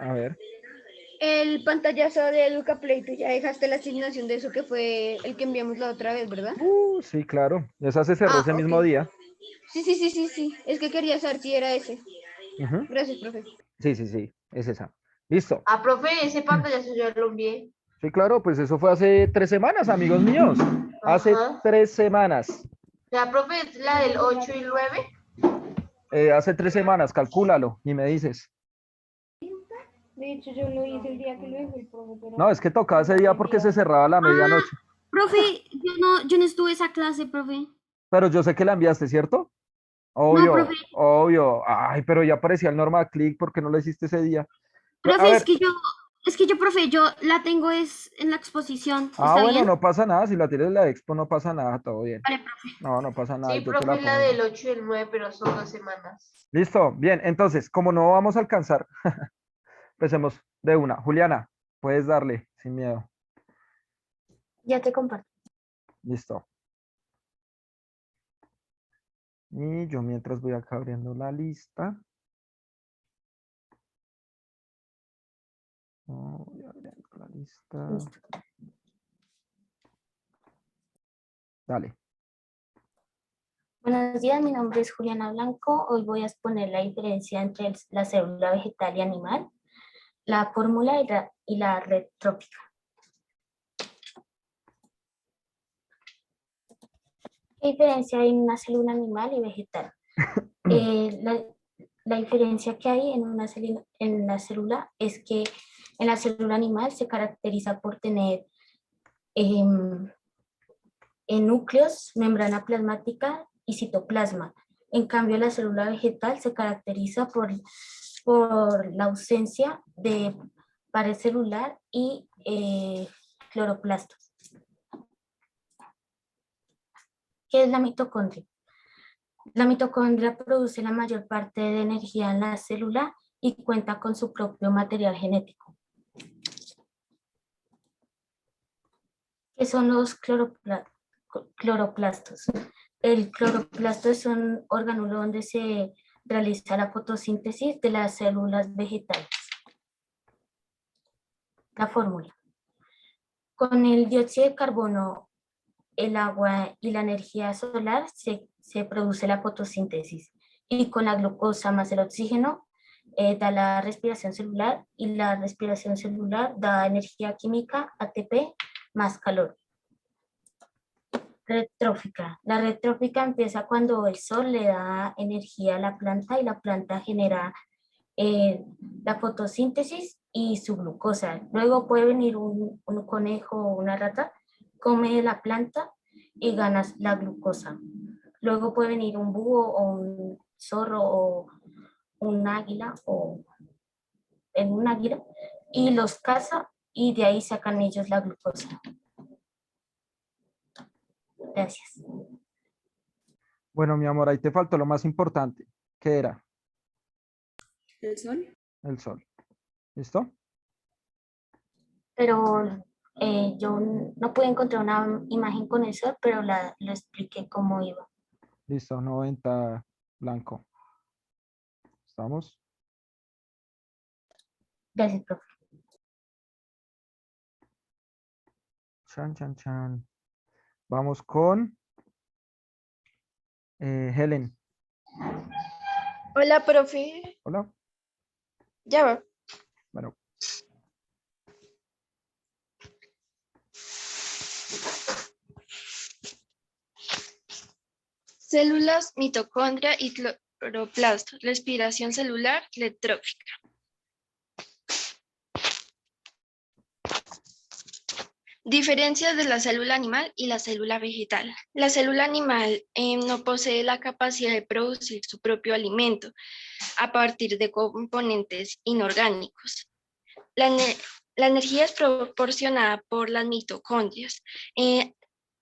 A ver. El pantallazo de Educa Play, tú ya dejaste la asignación de eso que fue el que enviamos la otra vez, ¿verdad? Sí, claro. Esa se cerró Ah, ese ok. mismo día. Sí. Es que quería saber si era ese. Ujú. Gracias, profe. Sí, sí, sí. Es esa. Listo. Ah, profe, ese pantallazo yo lo envié. Sí, claro, pues eso fue hace 3 semanas, amigos míos. Hace Ajá. 3 semanas. La profe es la del 8 y 9. Hace 3 semanas, calcúlalo y me dices. De hecho, yo lo hice el día que lo dejó el profe, No, pero es que tocaba ese día porque se cerraba a la Ah, medianoche. profe, yo no estuve esa clase, profe. Pero yo sé que la enviaste, ¿cierto? No, profe, Obvio, obvio. Ay, pero ya aparecía el normal click, ¿por qué no lo hiciste ese día? A profe, ver, profe, yo la tengo es en la exposición. ¿Está bueno, bien? no pasa nada. Si la tienes en la expo, no pasa nada, todo bien. Vale, profe. No, no pasa nada, Sí, yo te profe, la es la pongo. del 8 y el 9, pero son 2 semanas. Listo, bien. Entonces, como no vamos a alcanzar, empecemos de una. Juliana, puedes darle, sin miedo. Ya te comparto. Listo. Y yo mientras voy acá abriendo la lista. Voy abriendo la lista. Listo. Dale. Buenos días, mi nombre es Juliana Blanco. Hoy voy a exponer la diferencia entre la célula vegetal y animal, la fórmula y la red trófica. ¿Qué diferencia hay en una célula animal y vegetal? La diferencia que hay en la célula es que en la célula animal se caracteriza por tener en núcleos, membrana plasmática y citoplasma. En cambio, la célula vegetal se caracteriza por la ausencia de pared celular y cloroplastos. ¿Qué es la mitocondria? La mitocondria produce la mayor parte de energía en la célula y cuenta con su propio material genético. ¿Qué son los cloroplastos? El cloroplasto es un orgánulo donde se realiza la fotosíntesis de las células vegetales. La fórmula. Con el dióxido de carbono, el agua y la energía solar se produce la fotosíntesis. Y con la glucosa más el oxígeno da la respiración celular, y la respiración celular da energía química ATP más calor. Red trófica. La red trófica empieza cuando el sol le da energía a la planta y la planta genera la fotosíntesis y su glucosa. Luego puede venir un conejo o una rata, come la planta y ganas la glucosa. Luego puede venir un búho o un zorro o un águila o en un águila y los caza y de ahí sacan ellos la glucosa. Gracias. Bueno, mi amor, ahí te faltó lo más importante. ¿Qué era? ¿El sol? El sol. ¿Listo? Pero yo no pude encontrar una imagen con el sol, pero lo expliqué cómo iba. Listo, 90 blanco. ¿Estamos? Gracias, profe. Chan, chan, chan. Vamos con Helen. Hola, profe. Hola. Ya va. Bueno, Células, mitocondria y cloroplasto. Respiración celular, letrófica. Diferencias de la célula animal y la célula vegetal. La célula animal no posee la capacidad de producir su propio alimento a partir de componentes inorgánicos. La energía es proporcionada por las mitocondrias.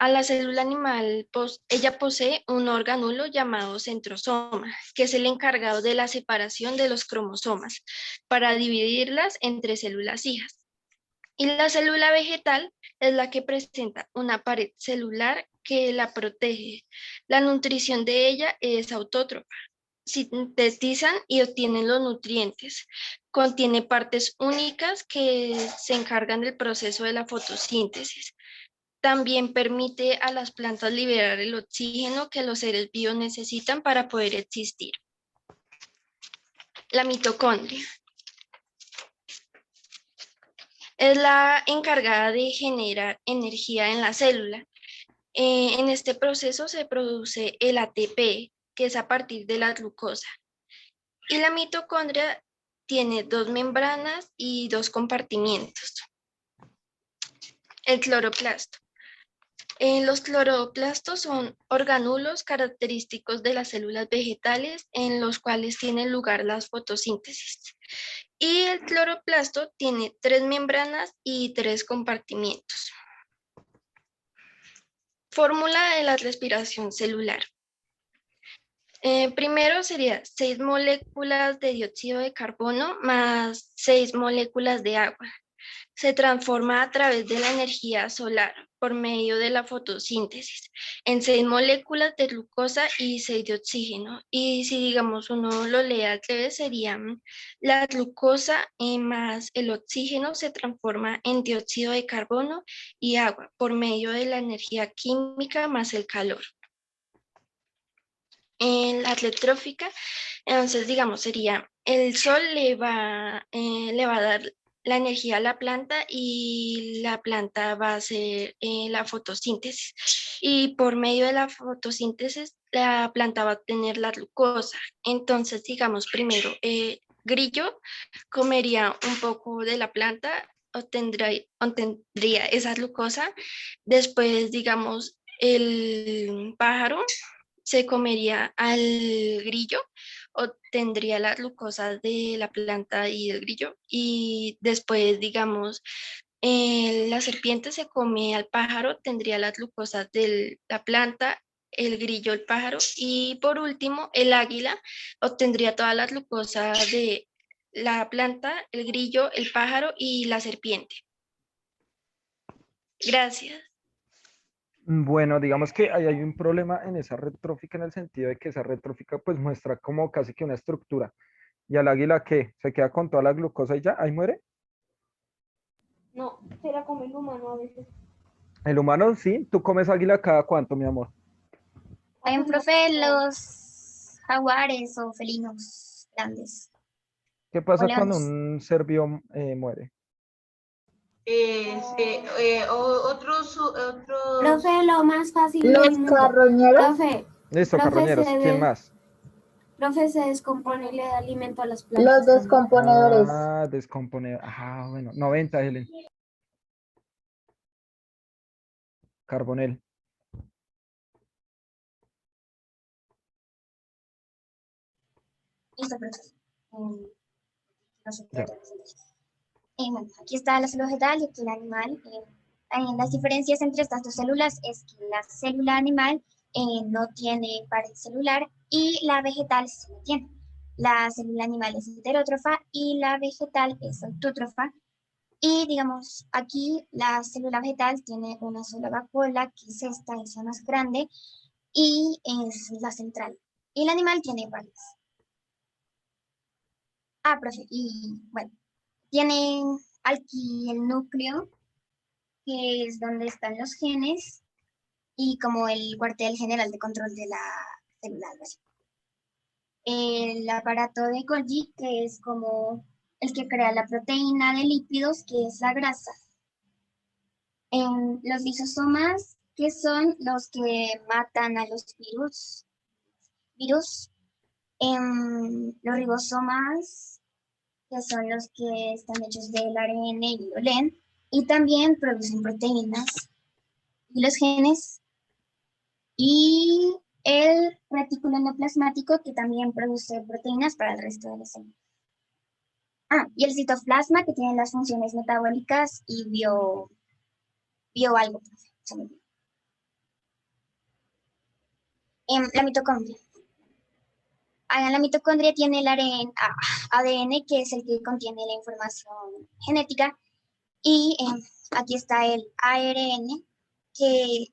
A la célula animal, ella posee un orgánulo llamado centrosoma, que es el encargado de la separación de los cromosomas para dividirlas entre células hijas. Y la célula vegetal es la que presenta una pared celular que la protege. La nutrición de ella es autótrofa. sintetizan y obtienen los nutrientes. Contiene partes únicas que se encargan del proceso de la fotosíntesis. También permite a las plantas liberar el oxígeno que los seres vivos necesitan para poder existir. La mitocondria es la encargada de generar energía en la célula. En este proceso se produce el ATP, que es a partir de la glucosa. Y la mitocondria tiene 2 membranas y 2 compartimientos. El cloroplasto. Los cloroplastos son organulos característicos de las células vegetales en los cuales tienen lugar las fotosíntesis. Y el cloroplasto tiene 3 membranas y 3 compartimientos. Fórmula de la respiración celular. Primero sería 6 moléculas de dióxido de carbono más 6 moléculas de agua. Se transforma a través de la energía solar por medio de la fotosíntesis en 6 moléculas de glucosa y 6 de oxígeno. Y si digamos uno lo lee al revés, sería la glucosa más el oxígeno se transforma en dióxido de carbono y agua por medio de la energía química más el calor. En la electrófica, entonces digamos sería el sol le va a dar la energía a la planta y la planta va a hacer la fotosíntesis. Y por medio de la fotosíntesis, la planta va a obtener la glucosa. Entonces, digamos, primero, grillo comería un poco de la planta, obtendría esa glucosa. Después, digamos, el pájaro se comería al grillo, obtendría la glucosa de la planta y del grillo, y después, digamos, la serpiente se come al pájaro, tendría la glucosa de la planta, el grillo, el pájaro, y por último, el águila obtendría toda la glucosa de la planta, el grillo, el pájaro y la serpiente. Gracias. Bueno, digamos que ahí hay un problema en esa red trófica en el sentido de que esa red trófica pues muestra como casi que una estructura. ¿Y al águila qué? ¿Se queda con toda la glucosa y ya? ¿Ahí muere? No, se la come el humano a veces. El humano sí. ¿Tú comes águila cada cuánto, mi amor? Profe, los jaguares o felinos grandes. ¿Qué O pasa cuando leones. un ser vivo muere? Otros Profe, lo más fácil Los del mundo. carroñeros. Listo, Profe, carroñeros. ¿Quién más? profe, se descompone y le da alimento a las plantas. Los descomponedores. Ah, descomponer. Ah, bueno. 90, Helen. Carbonel. Listo, profe. No sé qué Ya. era. Bueno, aquí está la célula vegetal y aquí el animal. Las diferencias entre estas dos células es que la célula animal no tiene pared celular y la vegetal sí lo tiene. La célula animal es heterótrofa y la vegetal es autótrofa. Y digamos, aquí la célula vegetal tiene una sola vacuola, que es esta, es la más grande, y es la central. Y el animal tiene varias. Ah, profe, y bueno, tiene aquí el núcleo, que es donde están los genes, y como el cuartel general de control de la célula, algo así. El aparato de Golgi, que es como el que crea la proteína de lípidos, que es la grasa. Los lisosomas, que son los que matan a los virus. Los ribosomas, que son los que están hechos del ARN y lo leen, y también producen proteínas. Y los genes, y el retículo endoplasmático, que también produce proteínas para el resto de las células. Ah, y el citoplasma, que tiene las funciones metabólicas y bio algo. La mitocondria. La mitocondria tiene el ADN, que es el que contiene la información genética, y aquí está el ARN, que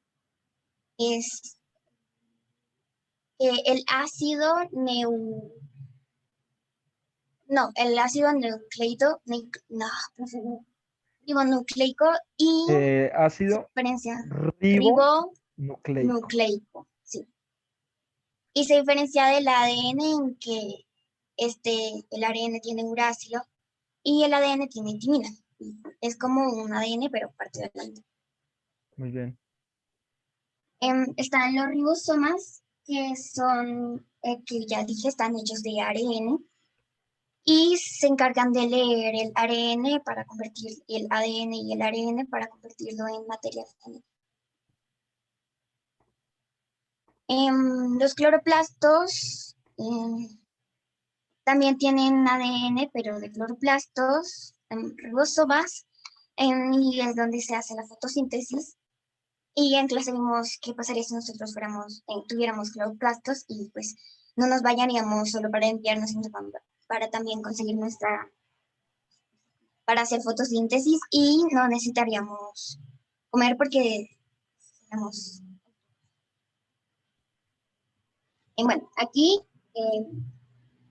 es el ácido el ácido nucleico, ribonucleico y Ácido diferencia ribonucleico. ribonucleico, sí. Y se diferencia del ADN en que el ARN tiene uracilo y el ADN tiene timina. Es como un ADN, pero partido de la mitad. Muy bien. Están los ribosomas, que son, que ya dije, están hechos de ARN y se encargan de leer el ARN para convertir el ADN y el ARN para convertirlo en materia genética. Los cloroplastos también tienen ADN, pero de cloroplastos, ribosomas, y es donde se hace la fotosíntesis. Y en clase vimos qué pasaría si nosotros tuviéramos cloroplastos y pues no nos bañaríamos solo para enviarnos, sino para también conseguir para hacer fotosíntesis y no necesitaríamos comer porque tenemos. Bueno, aquí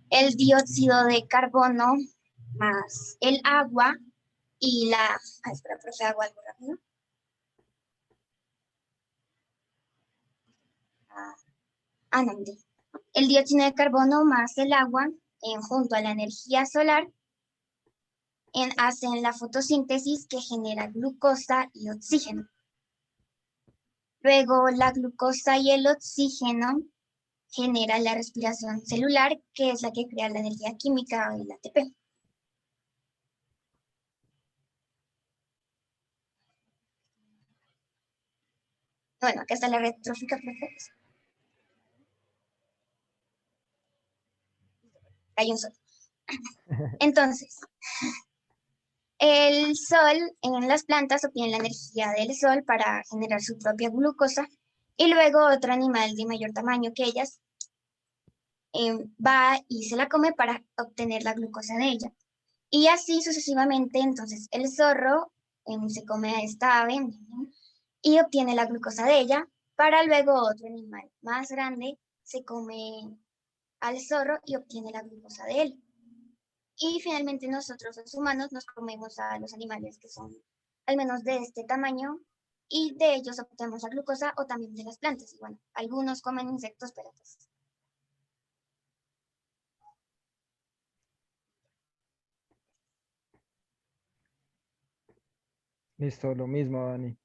el dióxido de carbono más el agua y espera, profe, hago algo rápido. No, el dióxido de carbono más el agua junto a la energía solar hacen la fotosíntesis que genera glucosa y oxígeno. Luego la glucosa y el oxígeno generan la respiración celular, que es la que crea la energía química o el ATP. Bueno, acá está la red trófica perfecta. Hay un sol. Entonces, el sol en las plantas obtiene la energía del sol para generar su propia glucosa y luego otro animal de mayor tamaño que ellas va y se la come para obtener la glucosa de ella. Y así sucesivamente, entonces el zorro se come a esta ave y obtiene la glucosa de ella, para luego otro animal más grande se come al zorro y obtiene la glucosa de él. Y finalmente nosotros los humanos nos comemos a los animales que son al menos de este tamaño y de ellos obtenemos la glucosa o también de las plantas. Y bueno, algunos comen insectos, pero pues. Listo, lo mismo, Dani.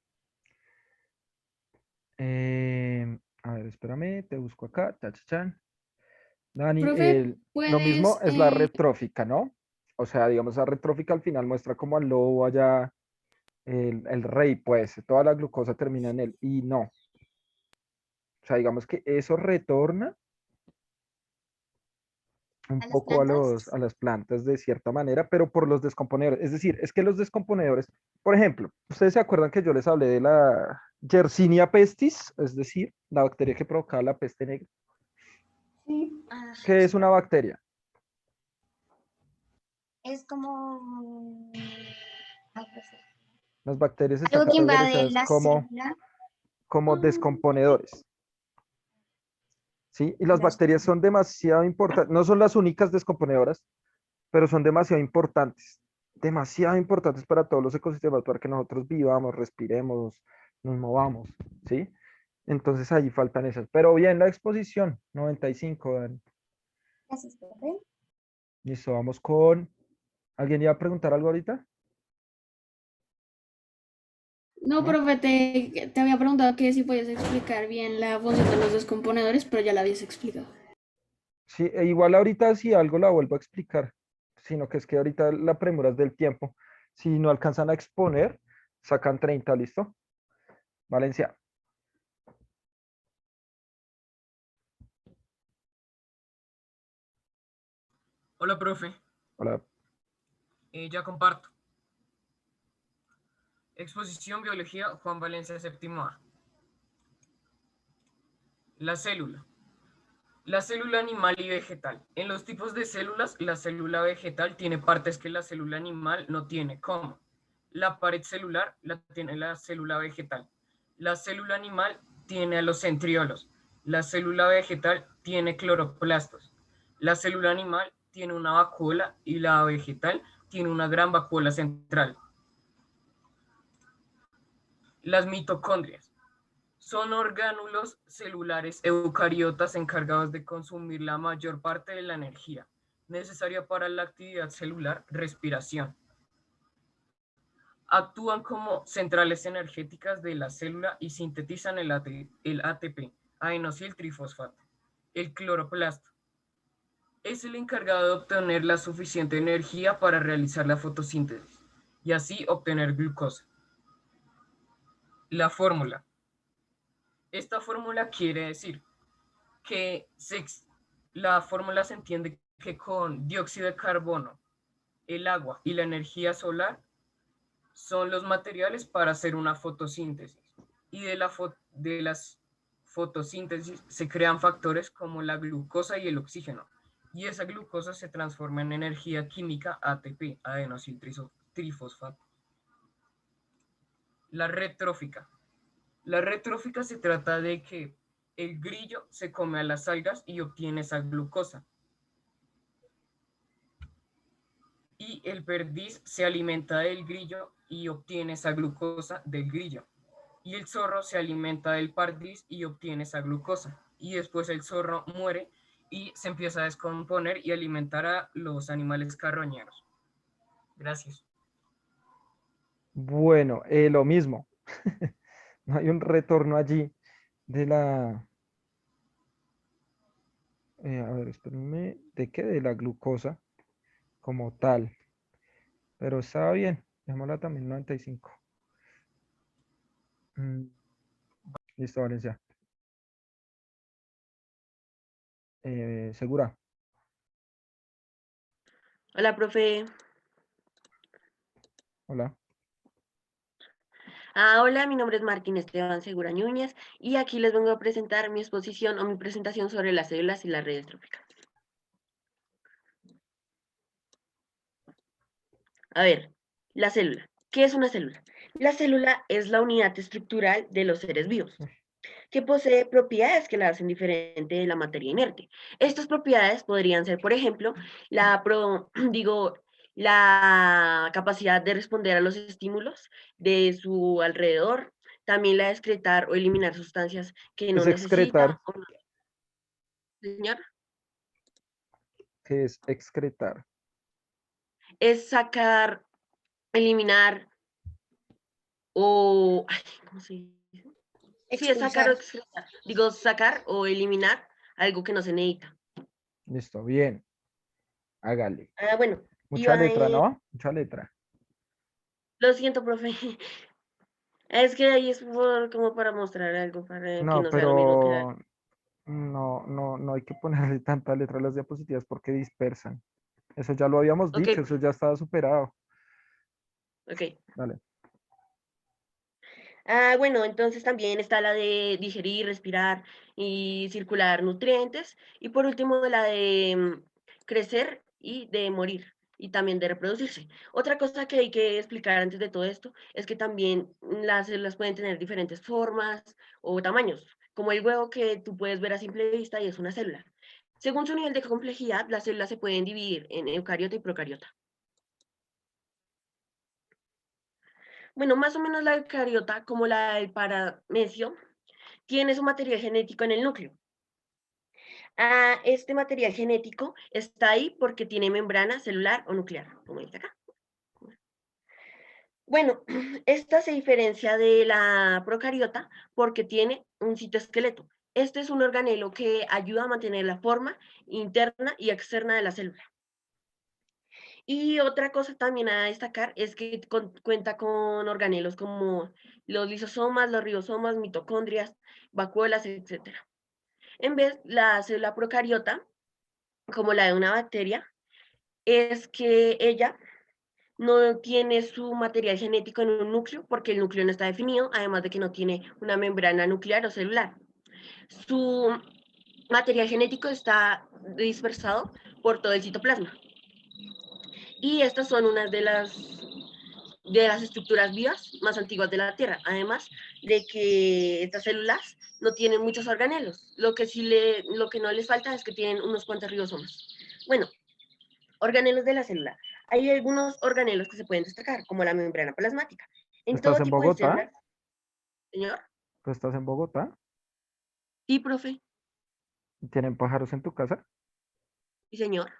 A ver, espérame, te busco acá. Tachachan. Dani, Profe, lo mismo puedes, es la red trófica, ¿no? O sea, digamos, la red trófica al final muestra como al lobo allá, el rey, pues, toda la glucosa termina en él. Y no. O sea, digamos que eso retorna un poco a las plantas de cierta manera, pero por los descomponedores. Es decir, es que los descomponedores, por ejemplo, ¿ustedes se acuerdan que yo les hablé de la Yersinia pestis? Es decir, la bacteria que provocaba la peste negra. Sí. ¿Qué es una bacteria? Es como Las bacterias están algo que invade categorizadas la célula. como descomponedores. ¿Sí? Y las bacterias son demasiado importantes, no son las únicas descomponedoras, pero son demasiado importantes para todos los ecosistemas, para que nosotros vivamos, respiremos, nos movamos, ¿sí? Entonces ahí faltan esas. Pero bien, la exposición, 95, Dani. Gracias, profe. Listo, vamos con... ¿Alguien iba a preguntar algo ahorita? no, ¿No? profe, te había preguntado que si podías explicar bien la función de los descomponedores, pero ya la habías explicado. Sí, igual ahorita si algo la vuelvo a explicar, sino que es que ahorita la premura es del tiempo. Si no alcanzan a exponer, sacan 30, ¿listo? Valencia. Hola, profe. Hola. Ya comparto. Exposición Biología Juan Valencia, séptimo A. La célula. La célula animal y vegetal. En los tipos de células, la célula vegetal tiene partes que la célula animal no tiene, como la pared celular la tiene la célula vegetal. La célula animal tiene a los centriolos La célula vegetal tiene cloroplastos. La célula animal tiene una vacuola y la vegetal tiene una gran vacuola central. Las mitocondrias son orgánulos celulares eucariotas encargados de consumir la mayor parte de la energía necesaria para la actividad celular, respiración. Actúan como centrales energéticas de la célula y sintetizan el ATP, adenosiltrifosfato. El cloroplasto es el encargado de obtener la suficiente energía para realizar la fotosíntesis y así obtener glucosa. La fórmula. Esta fórmula quiere decir que la fórmula se entiende que con dióxido de carbono, el agua y la energía solar son los materiales para hacer una fotosíntesis. Y de las fotosíntesis se crean factores como la glucosa y el oxígeno. Y esa glucosa se transforma en energía química ATP, adenosiltrifosfato. La red trófica. La red trófica se trata de que el grillo se come a las algas y obtiene esa glucosa. Y el perdiz se alimenta del grillo y obtiene esa glucosa del grillo. Y el zorro se alimenta del perdiz y obtiene esa glucosa. Y después el zorro muere y se empieza a descomponer y alimentar a los animales carroñeros. Gracias. Bueno, lo mismo. No hay un retorno allí de la... a ver, espérenme. ¿De qué? De la glucosa como tal. Pero estaba bien. Dejémosla también 95. Listo, Valencia. ¿Segura? Hola, profe. Hola. Hola, mi nombre es Martín Esteban Segura Núñez y aquí les vengo a presentar mi exposición o mi presentación sobre las células y las redes tróficas. A ver, la célula. ¿Qué es una célula? La célula es la unidad estructural de los seres vivos, que posee propiedades que la hacen diferente de la materia inerte. Estas propiedades podrían ser, por ejemplo, la capacidad de responder a los estímulos de su alrededor, también la de excretar o eliminar sustancias que no Es excretar. necesita. Señor, ¿Qué es excretar? es sacar, eliminar o, ay, ¿cómo se dice? Sí, es sacar o excretar. Digo, sacar o eliminar algo que no se necesita. Listo, bien. Hágale. Bueno, Mucha iba letra, ¿no? Mucha letra. Lo siento, profe. Es que ahí es como para mostrar algo, para que No, no sea lo mismo que pero no hay que ponerle tanta letra a las diapositivas porque dispersan. Eso ya lo habíamos Ok, dicho, eso ya estaba superado. ok. Dale. Bueno, entonces también está la de digerir, respirar y circular nutrientes. Y por último, la de crecer y de morir y también de reproducirse. Otra cosa que hay que explicar antes de todo esto es que también las células pueden tener diferentes formas o tamaños, como el huevo que tú puedes ver a simple vista y es una célula. Según su nivel de complejidad, las células se pueden dividir en eucariota y procariota. Bueno, más o menos la eucariota, como la del paramecio, tiene su material genético en el núcleo. Este material genético está ahí porque tiene membrana celular o nuclear, como dice acá. Bueno, esta se diferencia de la procariota porque tiene un citoesqueleto. Este es un organelo que ayuda a mantener la forma interna y externa de la célula. Y otra cosa también a destacar es que cuenta con organelos como los lisosomas, los ribosomas, mitocondrias, vacuolas, etc. En vez, la célula procariota, como la de una bacteria, es que ella no tiene su material genético en un núcleo porque el núcleo no está definido, además de que no tiene una membrana nuclear o celular. Su material genético está dispersado por todo el citoplasma. Y estas son unas de las de las estructuras vivas más antiguas de la Tierra, además de que estas células no tienen muchos organelos, lo que no les falta es que tienen unos cuantos ribosomas. Bueno, organelos de la célula. Hay algunos organelos que se pueden destacar, como la membrana plasmática. En ¿Estás todo en tipo de Bogotá? células. Señor, ¿Tú estás en Bogotá? sí, profe, ¿Tienen pájaros en tu casa? sí, señor.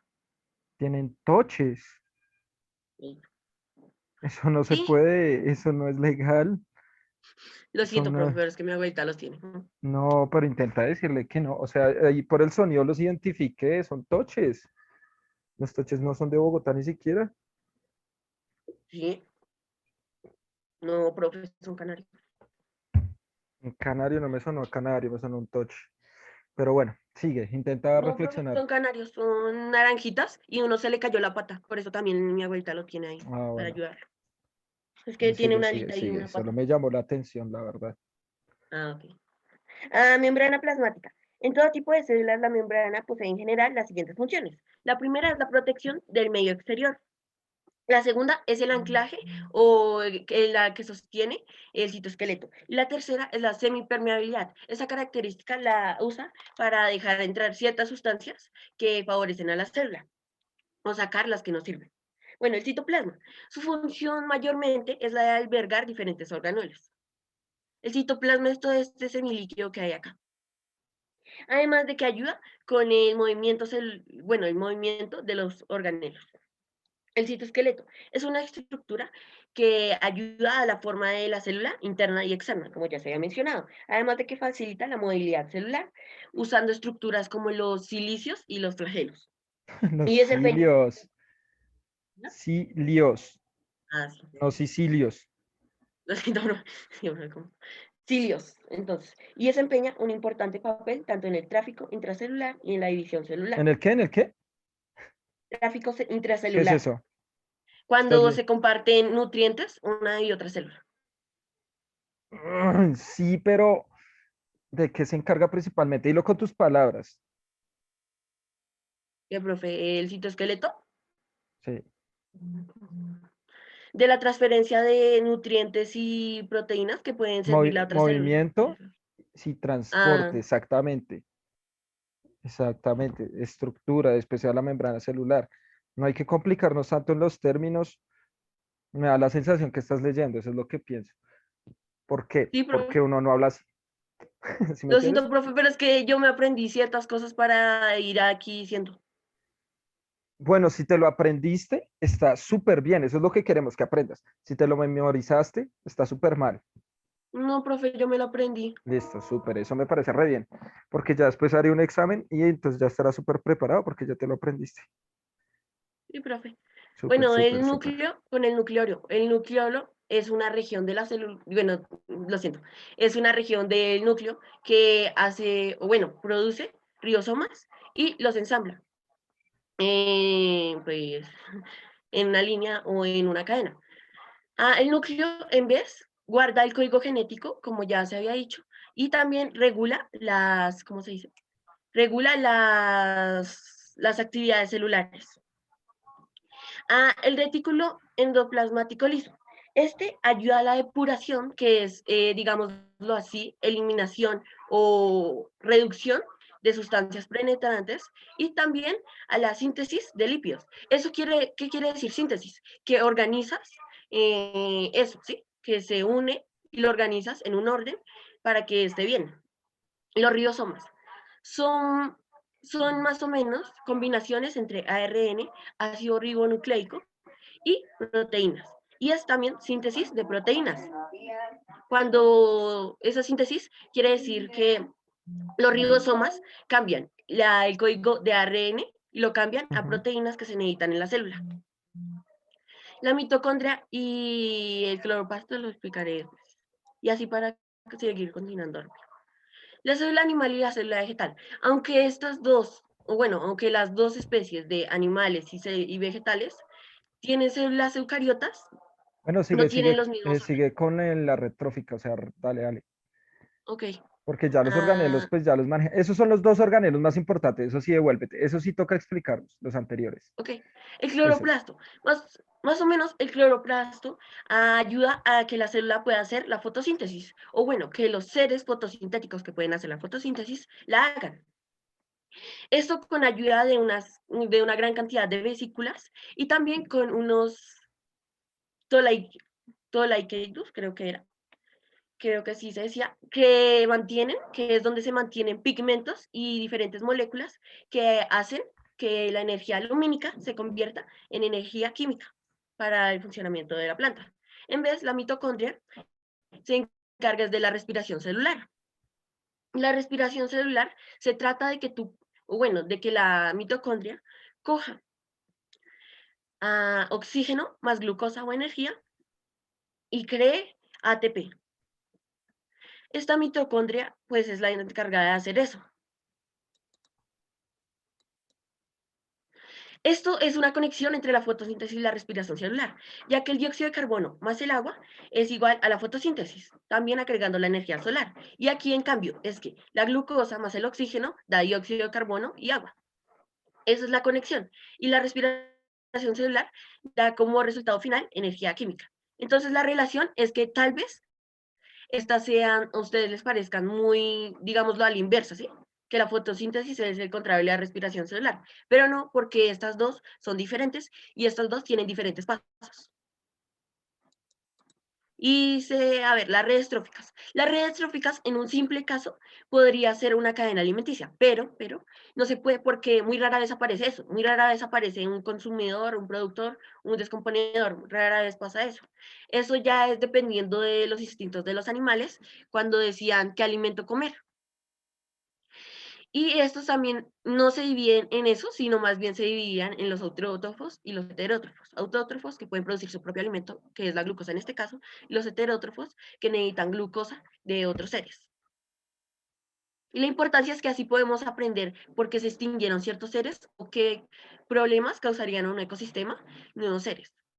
¿Tienen toches? Sí. Eso no se Sí, puede, eso no es legal. lo Eso siento, profe, no, pero es que mi abuelita los tiene. no, pero intenta decirle que no. O sea, ahí por el sonido los identifiqué, son toches. Los toches no son de Bogotá ni siquiera. Sí, no, profe, son canarios. Un canario no me sonó a canario, me sonó un toche. Pero bueno, sigue, intenta No, profe, reflexionar. son canarios, son naranjitas y uno se le cayó la pata, por eso también mi abuelita lo tiene ahí, Ah, para bueno, ayudarlo. Es que tiene sigue, una sigue, alita y sigue. una Solo pata. me llamó la atención, la verdad. Ah, ok. Membrana plasmática. En todo tipo de células, la membrana posee en general las siguientes funciones. La primera es la protección del medio exterior. La segunda es el anclaje o la que sostiene el citoesqueleto. Y la tercera es la semipermeabilidad. Esa característica la usa para dejar entrar ciertas sustancias que favorecen a la célula o sacar las que no sirven. Bueno, el citoplasma. Su función mayormente es la de albergar diferentes organelos. El citoplasma es todo este semilíquido que hay acá. Además de que ayuda con el movimiento, el movimiento de los organelos. El citoesqueleto es una estructura que ayuda a la forma de la célula interna y externa, como ya se había mencionado, además de que facilita la movilidad celular, usando estructuras como los silicios y los flagelos. Los Y desempeña... cilios, ¿No? cilios, Ah, sí. no sicilios. Lo siento, no, siempre como- Cilios, entonces, y desempeña un importante papel tanto en el tráfico intracelular y en la división celular. ¿En el qué? ¿En el qué? Tráfico ¿Qué es intracelular, eso? ¿Estás cuando bien? se comparten nutrientes una y otra célula. Sí, pero ¿de qué se encarga principalmente? Dilo con tus palabras. ¿Qué, profe? ¿El citoesqueleto? Sí. De la transferencia de nutrientes y proteínas que pueden servir a otra célula. Movimiento, sí, transporte, Ah, exactamente. Exactamente. Estructura, especial la membrana celular. No hay que complicarnos tanto en los términos. Me da la sensación que estás leyendo, eso es lo que pienso. ¿Por qué? sí, profe. Porque uno no habla así. ¿Sí me Lo entiendes? siento, profe, pero es que yo me aprendí ciertas cosas para ir aquí diciendo. Bueno, si te lo aprendiste, está súper bien. Eso es lo que queremos que aprendas. Si te lo memorizaste, está súper mal. No, profe, yo me lo aprendí. Listo, súper. Eso me parece re bien. Porque ya después haré un examen y entonces ya estarás súper preparado porque ya te lo aprendiste. Sí, profe. Súper, Bueno, súper, el súper. núcleo con el nucleolo. El nucleolo es una región de la célula, bueno, lo siento, es una región del núcleo que hace, o bueno, produce ribosomas y los ensambla. Pues en una línea o en una cadena. El núcleo, en vez, guarda el código genético, como ya se había dicho, y también regula las, ¿cómo se dice? Regula las actividades celulares. El retículo endoplasmático liso. Este ayuda a la depuración, que es, digámoslo así, eliminación o reducción de sustancias penetrantes y también a la síntesis de lípidos. ¿Qué quiere decir síntesis? Que organizas eso, ¿sí? Que se une y lo organizas en un orden para que esté bien. Los ribosomas son, son más o menos combinaciones entre ARN, ácido ribonucleico, y proteínas. Y es también síntesis de proteínas. Cuando esa síntesis quiere decir que los ribosomas cambian el código de ARN y lo cambian a Ujú. proteínas que se necesitan en la célula. La mitocondria y el cloroplasto lo explicaré después. Y así para seguir continuando. La célula animal y la célula vegetal. Aunque estas dos, o bueno, aunque las dos especies de animales y vegetales tienen células eucariotas, Bueno, no sigue, tienen sigue, los mismos órganos. sigue con la red trófica, o sea, dale, dale. Ok. Porque ya los organelos, Ah, pues ya los maneja. Esos son los dos organelos más importantes, eso sí, devuélvete. Eso sí toca explicarlos, los anteriores. ok. El Esos. cloroplasto. Más o menos el cloroplasto ayuda a que la célula pueda hacer la fotosíntesis, o bueno, que los seres fotosintéticos que pueden hacer la fotosíntesis la hagan. Esto con ayuda de una gran cantidad de vesículas y también con unos tolaiqueidos, creo que así se decía, que es donde se mantienen pigmentos y diferentes moléculas que hacen que la energía lumínica se convierta en energía química para el funcionamiento de la planta. En vez, la mitocondria se encarga de la respiración celular. La respiración celular se trata de que de que la mitocondria coja oxígeno más glucosa o energía y cree ATP. Esta mitocondria, pues, es la encargada de hacer eso. Esto es una conexión entre la fotosíntesis y la respiración celular, ya que el dióxido de carbono más el agua es igual a la fotosíntesis, también agregando la energía solar. Y aquí, en cambio, es que la glucosa más el oxígeno da dióxido de carbono y agua. Esa es la conexión. Y la respiración celular da como resultado final energía química. Entonces, la relación es que tal vez estas a ustedes les parezcan muy, digámoslo, a la inversa, ¿sí? Que la fotosíntesis es el contrario de la respiración celular, pero no, porque estas dos son diferentes y estas dos tienen diferentes pasos. Y a ver, las redes tróficas. Las redes tróficas, en un simple caso, podría ser una cadena alimenticia, pero no se puede porque muy rara vez aparece eso. Muy rara vez aparece un consumidor, un productor, un descomponedor. Rara vez pasa eso. Eso ya es dependiendo de los instintos de los animales cuando decían qué alimento comer. Y estos también no se dividen en eso, sino más bien se dividían en los autótrofos y los heterótrofos. Autótrofos que pueden producir su propio alimento, que es la glucosa en este caso, y los heterótrofos que necesitan glucosa de otros seres. Y la importancia es que así podemos aprender por qué se extinguieron ciertos seres o qué problemas causarían a un ecosistema nuevos seres.